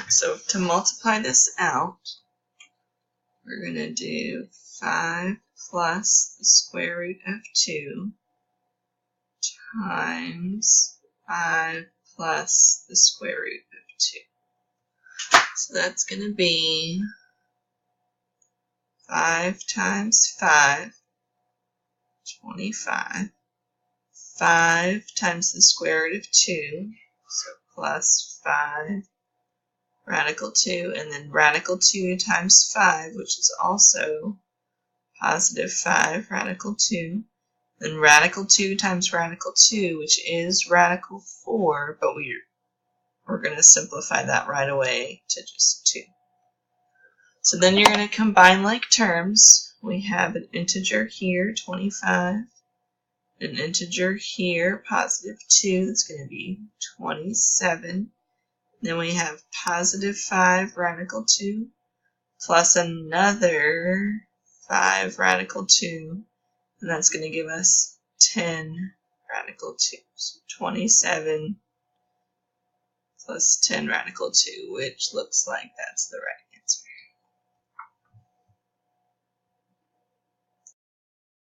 So to multiply this out, we're going to do 5 plus the square root of 2 times 5 plus the square root of 2. So that's going to be 5 times 5, 25. 5 times the square root of 2, so plus 5 radical 2, and then radical 2 times 5, which is also positive 5 radical 2. Then radical 2 times radical 2, which is radical 4, but we're going to simplify that right away to just 2. So then you're going to combine like terms. We have an integer here, 25. An integer here, positive 2, that's going to be 27. Then we have positive 5 radical 2 plus another 5 radical 2, and that's going to give us 10 radical 2. So 27 plus 10 radical 2, which looks like that's the right answer.